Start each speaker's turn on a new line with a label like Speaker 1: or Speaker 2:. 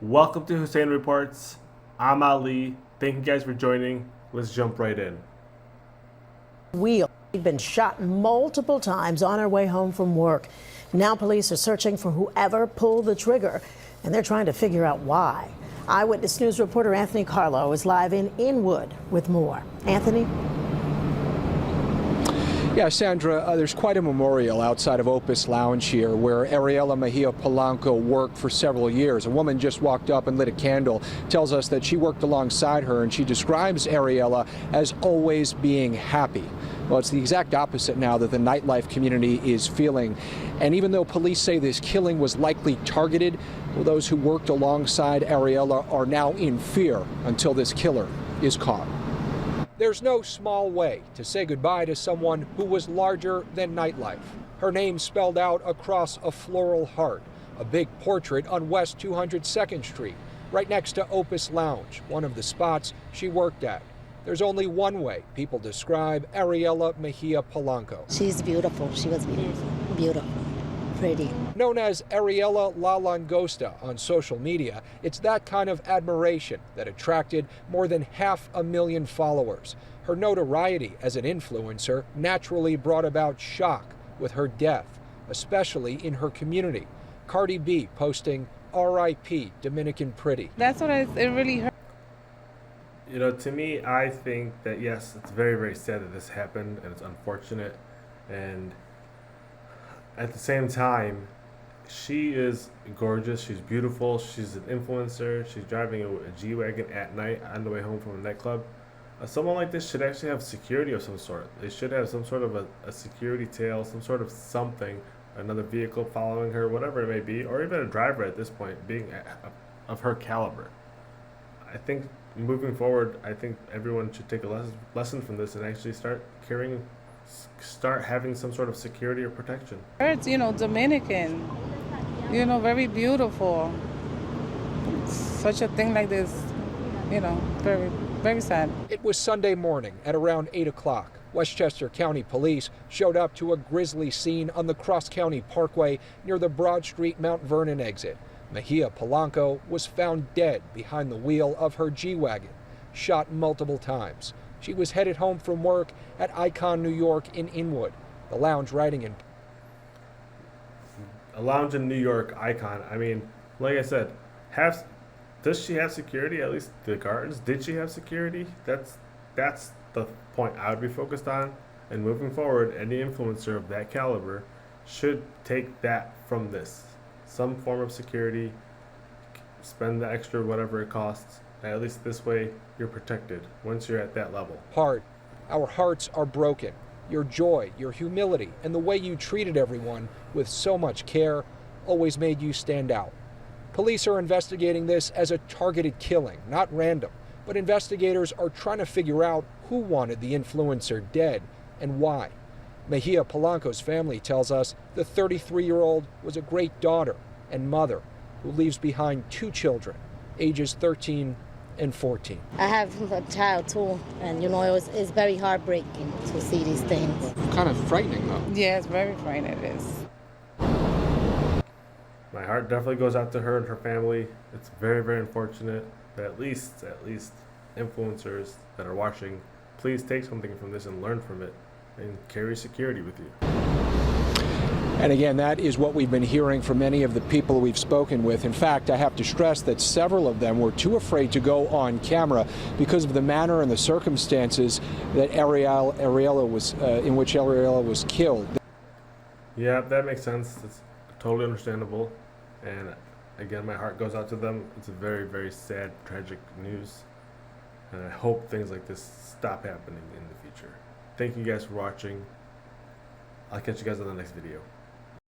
Speaker 1: Welcome to Hussein Reports. I'm Ali. Thank you guys for joining. Let's jump right in.
Speaker 2: Wheel. She'd been shot multiple times on her way home from work. Now police are searching for whoever pulled the trigger, and they're trying to figure out why. Eyewitness News reporter Anthony Carlo is live in Inwood with more. Anthony?
Speaker 3: Yeah, Sandra, there's quite a memorial outside of Opus Lounge here where Ariela Mejia Polanco worked for several years. A woman just walked up and lit a candle, tells us that she worked alongside her, and she describes Ariela as always being happy. Well, it's the exact opposite now that the nightlife community is feeling. And even though police say this killing was likely targeted, well, those who worked alongside Ariela are now in fear until this killer is caught. There's no small way to say goodbye to someone who was larger than nightlife. Her name spelled out across a floral heart, a big portrait on West 202nd Street, right next to Opus Lounge, one of the spots she worked at. There's only one way people describe Ariela Mejia Polanco.
Speaker 4: She's beautiful. She was beautiful. Beautiful. Pretty.
Speaker 3: Known as Ariela La Langosta on social media, it's that kind of admiration that attracted more than 500,000 followers. Her notoriety as an influencer naturally brought about shock with her death, especially in her community. Cardi B posting R.I.P. Dominican Pretty.
Speaker 5: That's what it really hurt.
Speaker 1: You know, to me, I think that yes, it's very, very sad that this happened and it's unfortunate. And at the same time, she is gorgeous. She's beautiful. She's an influencer. She's driving a G-Wagon at night on the way home from a nightclub. Someone like this should actually have security of some sort. They should have some sort of a security tail, some sort of something, another vehicle following her, whatever it may be, or even a driver at this point, being of her caliber. I think moving forward, I think everyone should take a lesson from this and actually start having some sort of security or protection.
Speaker 5: It's, Dominican, very beautiful. Such a thing like this, very, very sad.
Speaker 3: It was Sunday morning at around 8 o'clock. Westchester County Police showed up to a grisly scene on the Cross County Parkway near the Broad Street Mount Vernon exit. Mejia Polanco was found dead behind the wheel of her G-Wagon, shot multiple times. She was headed home from work at Icon, New York in Inwood. The lounge riding in
Speaker 1: A lounge in New York, Icon. I mean, like I said, does she have security? At least the guards. Did she have security? That's the point I would be focused on. And moving forward, any influencer of that caliber should take that from this. Some form of security, spend the extra whatever it costs. At least this way, you're protected once you're at that level.
Speaker 3: Our hearts are broken. Your joy, your humility, and the way you treated everyone with so much care always made you stand out. Police are investigating this as a targeted killing, not random, but investigators are trying to figure out who wanted the influencer dead and why. Mejia Polanco's family tells us the 33-year-old was a great daughter and mother who leaves behind 2 children, ages 13 and 14.
Speaker 4: I have a child too, and it's very heartbreaking to see these things.
Speaker 3: Kind of frightening though.
Speaker 5: Yeah, it's very frightening, it is.
Speaker 1: My heart definitely goes out to her and her family. It's very, very unfortunate, but at least influencers that are watching, please take something from this and learn from it and carry security with you.
Speaker 3: And again, that is what we've been hearing from many of the people we've spoken with. In fact, I have to stress that several of them were too afraid to go on camera because of the manner and the circumstances that Ariela was killed.
Speaker 1: Yeah, that makes sense. It's totally understandable. And again, my heart goes out to them. It's a very, very sad, tragic news. And I hope things like this stop happening in the future. Thank you guys for watching. I'll catch you guys on the next video.